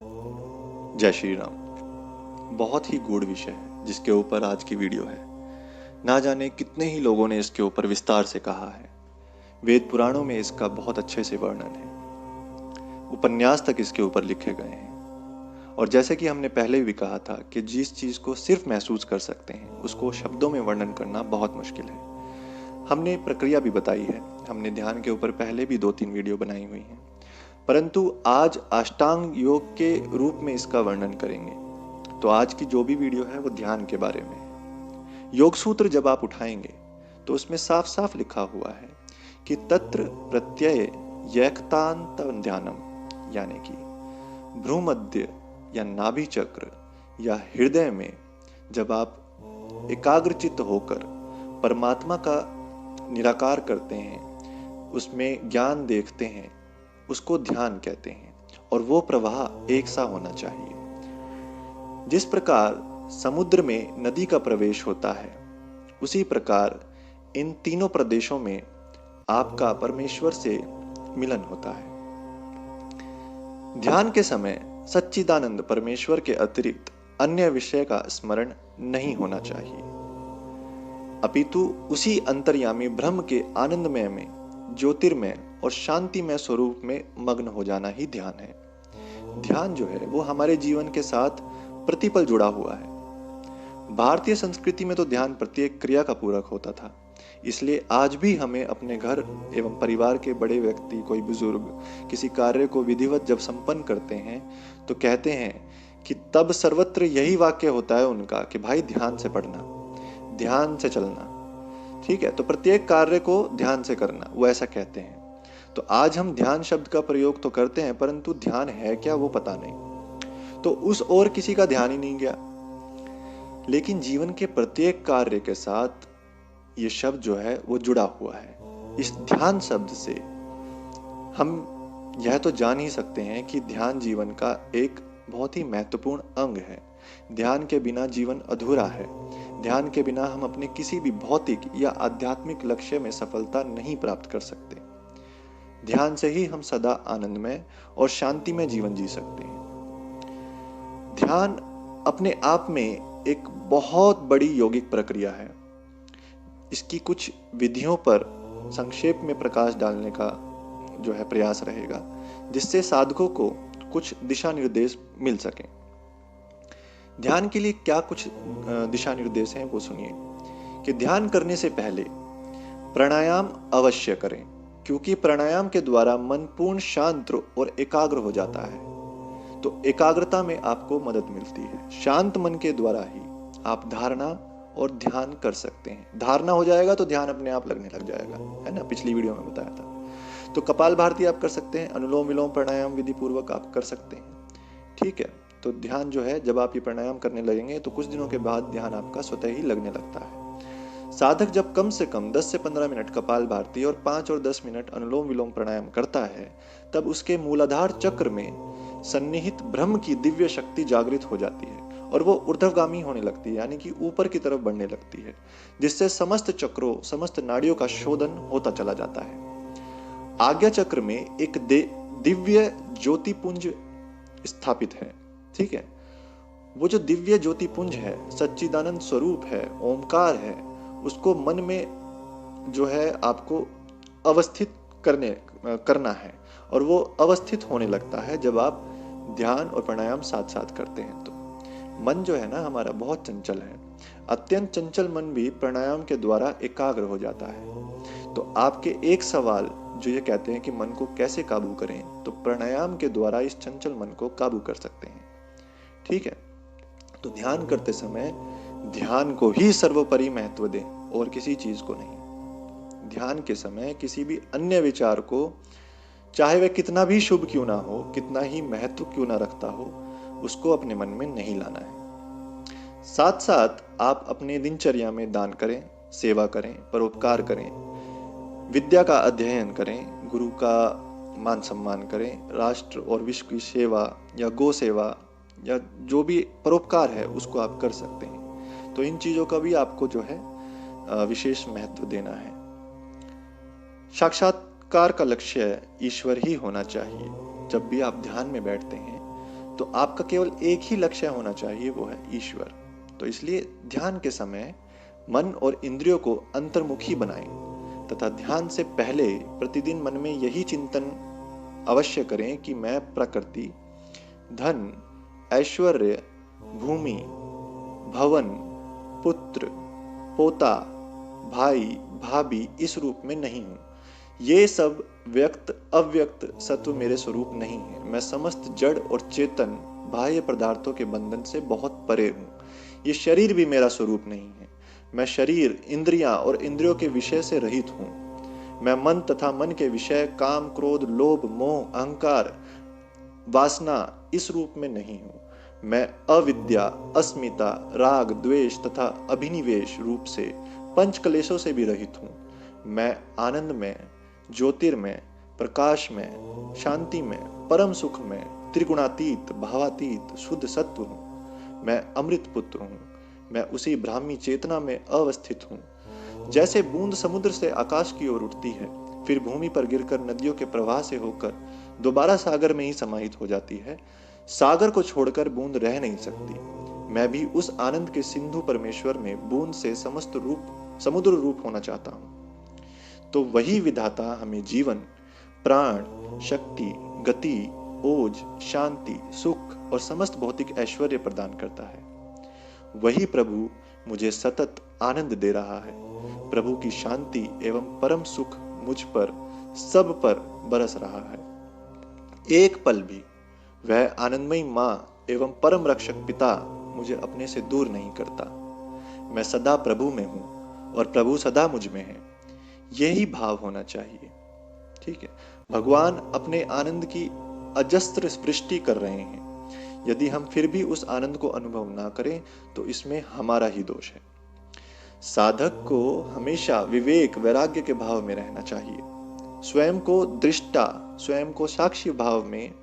जय श्री राम। बहुत ही गूढ़ विषय है जिसके ऊपर आज की वीडियो है। ना जाने कितने ही लोगों ने इसके ऊपर विस्तार से कहा है। वेद पुराणों में इसका बहुत अच्छे से वर्णन है, उपन्यास तक इसके ऊपर लिखे गए हैं। और जैसे कि हमने पहले भी कहा था कि जिस चीज़ को सिर्फ महसूस कर सकते हैं उसको शब्दों में वर्णन करना बहुत मुश्किल है। हमने प्रक्रिया भी बताई है, हमने ध्यान के ऊपर पहले भी 2-3 वीडियो बनाई हुई हैं, परंतु आज अष्टांग योग के रूप में इसका वर्णन करेंगे। तो आज की जो भी वीडियो है वो ध्यान के बारे में है। योग सूत्र जब आप उठाएंगे तो उसमें साफ साफ लिखा हुआ है कि तत्र प्रत्यय यक्तांत ध्यानम, यानी कि भ्रूमध्य या नाभि चक्र या हृदय में जब आप एकाग्रचित्त होकर परमात्मा का निराकार करते हैं, उसमें ज्ञान देखते हैं, उसको ध्यान कहते हैं। और वो प्रवाह एक सा होना चाहिए। जिस प्रकार समुद्र में नदी का प्रवेश होता है, उसी प्रकार इन तीनों प्रदेशों में आपका परमेश्वर से मिलन होता है। ध्यान के समय सच्चिदानंद परमेश्वर के अतिरिक्त अन्य विषय का स्मरण नहीं होना चाहिए, अपितु उसी अंतर्यामी ब्रह्म के आनंदमय में, ज्योतिर्मय और शांतिमय स्वरूप में मग्न हो जाना ही ध्यान है। ध्यान जो है वो हमारे जीवन के साथ प्रतिपल जुड़ा हुआ है। भारतीय संस्कृति में तो ध्यान प्रत्येक क्रिया का पूरक होता था, इसलिए आज भी हमें अपने घर एवं परिवार के बड़े व्यक्ति, कोई बुजुर्ग किसी कार्य को विधिवत जब संपन्न करते हैं तो कहते हैं कि तब सर्वत्र यही वाक्य होता है उनका कि भाई ध्यान से पढ़ना, ध्यान से चलना। ठीक है, तो प्रत्येक कार्य को ध्यान से करना, वो ऐसा कहते हैं। तो आज हम ध्यान शब्द का प्रयोग तो करते हैं, परंतु ध्यान है क्या वो पता नहीं, तो उस ओर किसी का ध्यान ही नहीं गया। लेकिन जीवन के प्रत्येक कार्य के साथ ये शब्द जो है वो जुड़ा हुआ है। इस ध्यान शब्द से हम यह तो जान ही सकते हैं कि ध्यान जीवन का एक बहुत ही महत्वपूर्ण अंग है। ध्यान के बिना जीवन अधूरा है। ध्यान के बिना हम अपने किसी भी भौतिक या आध्यात्मिक लक्ष्य में सफलता नहीं प्राप्त कर सकते। ध्यान से ही हम सदा आनंदमय और शांतिमय जीवन जी सकते हैं। ध्यान अपने आप में एक बहुत बड़ी यौगिक प्रक्रिया है। इसकी कुछ विधियों पर संक्षेप में प्रकाश डालने का जो है प्रयास रहेगा, जिससे साधकों को कुछ दिशा निर्देश मिल सके। ध्यान के लिए क्या कुछ दिशा निर्देश हैं वो सुनिए। कि ध्यान करने से पहले प्राणायाम अवश्य करें, क्योंकि प्राणायाम के द्वारा मन पूर्ण शांत और एकाग्र हो जाता है। तो एकाग्रता में आपको मदद मिलती है। शांत मन के द्वारा ही आप धारणा और ध्यान कर सकते हैं। धारणा हो जाएगा तो ध्यान अपने आप लगने लग जाएगा, है ना, पिछली वीडियो में बताया था। तो कपालभाति आप कर सकते हैं, अनुलोम विलोम प्राणायाम विधि पूर्वक आप कर सकते हैं। ठीक है, तो ध्यान जो है जब आप ये प्राणायाम करने लगेंगे तो कुछ दिनों के बाद ध्यान आपका स्वतः ही लगने लगता है। साधक जब कम से कम 10 से 15 मिनट कपालभाति और 5 और 10 मिनट अनुलोम विलोम प्राणायाम करता है, तब उसके मूलाधार चक्र में सन्निहित ब्रह्म की दिव्य शक्ति जागृत हो जाती है और वो ऊर्ध्वगामी होने लगती है, यानी कि ऊपर की तरफ बढ़ने लगती है, जिससे समस्त चक्रों, समस्त नाड़ियों का शोधन होता चला जाता है। आज्ञा चक्र में एक दिव्य ज्योतिपुंज स्थापित है। ठीक है, वो जो दिव्य ज्योतिपुंज है, सच्चिदानंद स्वरूप है, ओमकार है, उसको मन में जो है आपको अवस्थित करना है। और वो अवस्थित होने लगता है जब आप ध्यान और प्राणायाम साथ साथ करते हैं। तो मन जो है ना हमारा बहुत चंचल है। अत्यंत चंचल मन भी प्राणायाम के द्वारा एकाग्र हो जाता है। तो आपके एक सवाल जो ये कहते हैं कि मन को कैसे काबू करें, तो प्राणायाम के द्वारा इस चंचल मन को काबू कर सकते हैं। ठीक है, तो ध्यान करते समय ध्यान को ही सर्वोपरि महत्व दें और किसी चीज को नहीं। ध्यान के समय किसी भी अन्य विचार को, चाहे वह कितना भी शुभ क्यों ना हो, कितना ही महत्व क्यों ना रखता हो, उसको अपने मन में नहीं लाना है। साथ साथ आप अपने दिनचर्या में दान करें, सेवा करें, परोपकार करें, विद्या का अध्ययन करें, गुरु का मान सम्मान करें, राष्ट्र और विश्व की सेवा या गौ सेवा या जो भी परोपकार है उसको आप कर सकते हैं। तो इन चीजों का भी आपको जो है विशेष महत्व देना है। साक्षात्कार का लक्ष्य ईश्वर ही होना चाहिए। जब भी आप ध्यान में बैठते हैं तो आपका केवल एक ही लक्ष्य होना चाहिए, वो है ईश्वर। तो इसलिए ध्यान के समय मन और इंद्रियों को अंतर्मुखी बनाएं तथा ध्यान से पहले प्रतिदिन मन में यही चिंतन अवश्य करें कि मैं प्रकृति, धन, ऐश्वर्य, भूमि, भवन, पुत्र, पोता, भाई, भाभी इस रूप में नहीं हूं। ये सब व्यक्त अव्यक्त सत्व मेरे स्वरूप नहीं है। मैं समस्त जड़ और चेतन बाह्य पदार्थों के बंधन से बहुत परे हूं। ये शरीर भी मेरा स्वरूप नहीं है। मैं शरीर, इंद्रियां और इंद्रियों के विषय से रहित हूं। मैं मन तथा मन के विषय, काम, क्रोध, लोभ, मोह, अहंकार, वासना इस रूप में नहीं हूं। मैं अविद्या, अस्मिता, राग, द्वेष तथा अभिनिवेश रूप से पंच क्लेशों से भी रहित हूं। मैं आनंद में, ज्योतिर्मय, प्रकाश में, शांति में, परम सुख में, त्रिगुणातीत, भावातीत, शुद्ध सत्व हूं। मैं अमृत पुत्र हूं। मैं उसी ब्राह्मी चेतना में अवस्थित हूं। जैसे बूंद समुद्र से आकाश की ओर उठती है, फिर भूमि पर गिरकर नदियों के प्रवाह से होकर दोबारा सागर में ही समाहित हो जाती है, सागर को छोड़कर बूंद रह नहीं सकती। मैं भी उस आनंद के सिंधु परमेश्वर में बूंद से समस्त रूप समुद्र रूप होना चाहता हूं। तो वही विधाता हमें जीवन, प्राण, शक्ति, गति, ओज, शांति, सुख और समस्त भौतिक ऐश्वर्य प्रदान करता है। वही प्रभु मुझे सतत आनंद दे रहा है। प्रभु की शांति एवं परम सुख मुझ पर, सब पर बरस रहा है। एक पल भी वह आनंदमयी मां एवं परम रक्षक पिता मुझे अपने से दूर नहीं करता। मैं सदा प्रभु में हूं और प्रभु सदा मुझ में है। यही भाव होना चाहिए। ठीक है, भगवान अपने आनंद की अजस्त्र वृष्टि कर रहे हैं। यदि हम फिर भी उस आनंद को अनुभव ना करें तो इसमें हमारा ही दोष है। साधक को हमेशा विवेक, वैराग्य के भाव में रहना चाहिए। स्वयं को दृष्टा, स्वयं को साक्षी भाव में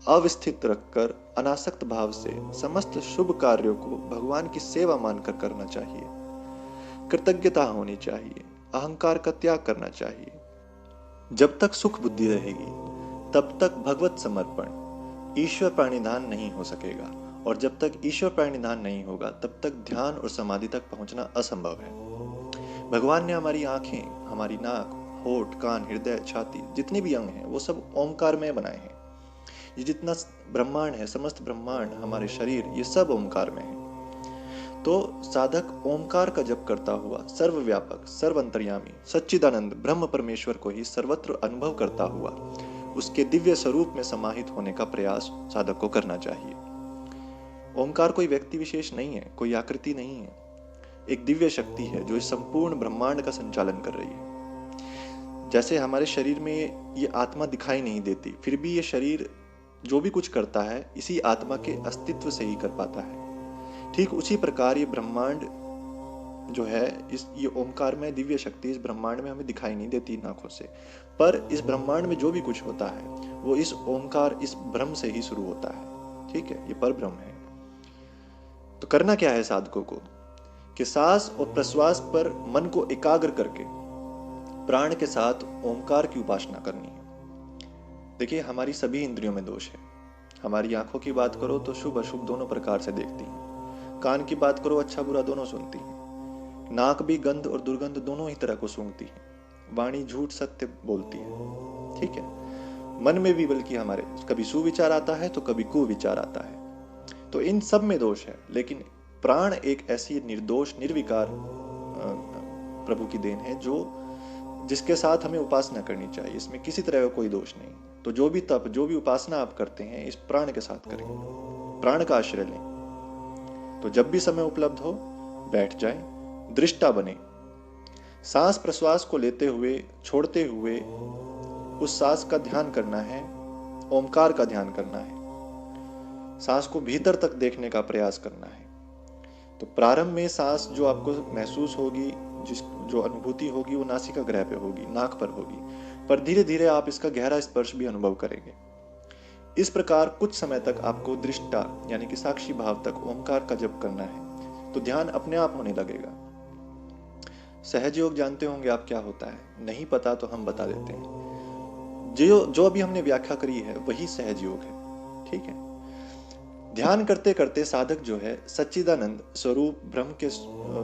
अवस्थित रखकर अनासक्त भाव से समस्त शुभ कार्यों को भगवान की सेवा मानकर करना चाहिए। कृतज्ञता होनी चाहिए, अहंकार का त्याग करना चाहिए। जब तक सुख बुद्धि रहेगी तब तक भगवत समर्पण, ईश्वर प्राणिधान नहीं हो सकेगा, और जब तक ईश्वर प्राणिधान नहीं होगा तब तक ध्यान और समाधि तक पहुंचना असंभव है। भगवान ने हमारी आंखें, हमारी नाक, होठ, कान, हृदय, छाती, जितने भी अंग हैं वो सब ओंकार में बनाए हैं। ये जितना ब्रह्मांड है, समस्त ब्रह्मांड, हमारे शरीर, ये सब ओंकार में है। तो साधक ओंकार का जप करता हुआ सर्वव्यापक, सर्वंतर्यामी, सच्चिदानंद ब्रह्म परमेश्वर को ही सर्वत्र अनुभव करता हुआ उसके दिव्य स्वरूप में समाहित होने का प्रयास साधक को करना चाहिए। ओंकार कोई व्यक्ति विशेष नहीं है, कोई आकृति नहीं है, एक दिव्य शक्ति है जो इस संपूर्ण ब्रह्मांड का संचालन कर रही है। जैसे हमारे शरीर में ये आत्मा दिखाई नहीं देती, फिर भी ये शरीर जो भी कुछ करता है इसी आत्मा के अस्तित्व से ही कर पाता है। ठीक उसी प्रकार ये ब्रह्मांड जो है, ये ओंकार में दिव्य शक्ति इस ब्रह्मांड में हमें दिखाई नहीं देती आंखों से, पर इस ब्रह्मांड में जो भी कुछ होता है वो इस ओंकार, इस ब्रह्म से ही शुरू होता है। ठीक है, ये पर ब्रह्म है। तो करना क्या है साधकों को कि सांस और प्रश्वास पर मन को एकाग्र करके प्राण के साथ ओंकार की उपासना करनी है। देखिए, हमारी सभी इंद्रियों में दोष है। हमारी आंखों की बात करो तो शुभ अशुभ दोनों प्रकार से देखती हैं। कान की बात करो, अच्छा बुरा दोनों सुनती है। नाक भी गंध और दुर्गंध दोनों ही तरह को सूंघती है। वाणी झूठ सत्य बोलती है। ठीक है, मन में भी बल्कि हमारे कभी सुविचार आता है तो कभी कुविचार आता है। तो इन सब में दोष है, लेकिन प्राण एक ऐसी निर्दोष, निर्विकार प्रभु की देन है जो जिसके साथ हमें उपासना करनी चाहिए। इसमें किसी तरह का कोई दोष नहीं। तो जो भी तप, जो भी उपासना आप करते हैं इस प्राण के साथ करें, प्राण का आश्रय लें। तो जब भी समय उपलब्ध हो बैठ जाएं, दृष्टा बने। सांस प्रश्वास को लेते हुए, छोड़ते हुए उस सांस का ध्यान करना है, ओंकार का ध्यान करना है। सांस को भीतर तक देखने का प्रयास करना है। तो प्रारंभ में सांस जो आपको महसूस होगी, जो अनुभूति होगी वो नासिका ग्रह पे होगी, नाक पर होगी, पर धीरे धीरे आप इसका गहरा स्पर्श भी अनुभव करेंगे। इस प्रकार कुछ समय तक आपको दृष्टा यानी कि साक्षी भाव तक ओंकार का जप करना है, तो ध्यान अपने आप होने लगेगा। सहज योग जानते होंगे आप क्या होता है, नहीं पता तो हम बता देते हैं। जो अभी हमने व्याख्या करी है वही सहज योग है। ठीक है, ध्यान करते करते साधक जो है सच्चिदानंद स्वरूप ब्रह्म के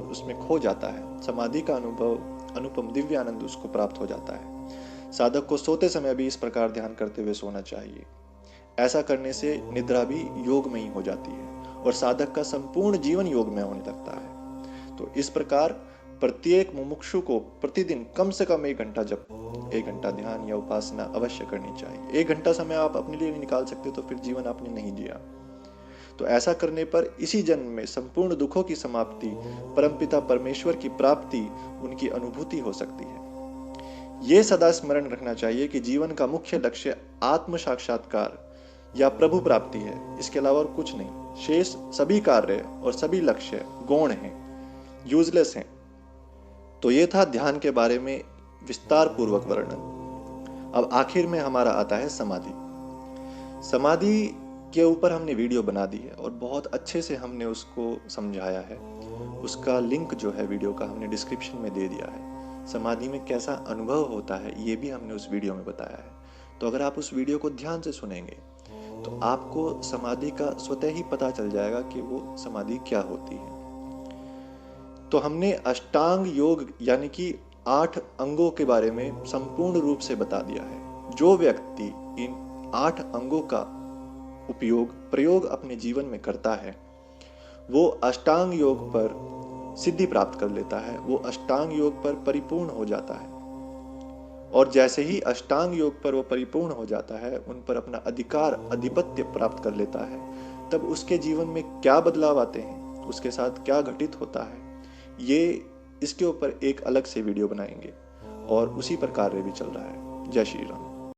उसमें खो जाता है। समाधि का अनुभव अनुपम दिव्य आनंद उसको प्राप्त हो जाता है। साधक को सोते समय भी इस प्रकार ध्यान करते हुए सोना चाहिए। ऐसा करने से निद्रा भी योगमयी हो जाती है और साधक का संपूर्ण जीवन योगमय होने लगता है। तो इस प्रकार प्रत्येक मुमुक्षु को प्रतिदिन कम से कम 1 घंटा जप, 1 घंटा ध्यान या उपासना अवश्य करनी चाहिए। 1 घंटा समय आप अपने लिए नहीं निकाल सकते तो फिर जीवन आपने नहीं जिया। तो ऐसा करने पर इसी जन्म में संपूर्ण दुखों की समाप्ति, परमपिता परमेश्वर की प्राप्ति, उनकी अनुभूति हो सकती है। ये सदा स्मरण रखना चाहिए कि जीवन का मुख्य लक्ष्य आत्म साक्षात्कार या प्रभु प्राप्ति है, इसके अलावा और कुछ नहीं। शेष सभी कार्य और सभी लक्ष्य गौण हैं, यूजलेस हैं। तो ये था ध्यान के बारे में विस्तार पूर्वक वर्णन। अब आखिर में हमारा आता है समाधि। समाधि के ऊपर हमने वीडियो बना दी है और बहुत अच्छे से हमने उसको समझाया है। उसका लिंक जो है वीडियो का हमने डिस्क्रिप्शन में दे दिया है। समाधि में कैसा अनुभव होता है ये भी हमने उस वीडियो में बताया है। तो अगर आप उस वीडियो को ध्यान से सुनेंगे तो आपको समाधि का स्वतः ही पता चल जाएगा कि वो समाधि क्या होती है। तो हमने अष्टांग योग यानी कि 8 अंगों के बारे में संपूर्ण रूप से बता दिया है। जो व्यक्ति इन 8 अंगों का प्रयोग अपने जीवन में करता है वो अष्टांग योग पर सिद्धि प्राप्त कर लेता है, वो अष्टांग योग पर परिपूर्ण हो जाता है। और जैसे ही अष्टांग योग पर वो परिपूर्ण हो जाता है, उन पर अपना आधिपत्य प्राप्त कर लेता है, तब उसके जीवन में क्या बदलाव आते हैं, उसके साथ क्या घटित होता है, ये इसके ऊपर एक अलग से वीडियो बनाएंगे और उसी पर कार्य भी चल रहा है। जय श्री राम।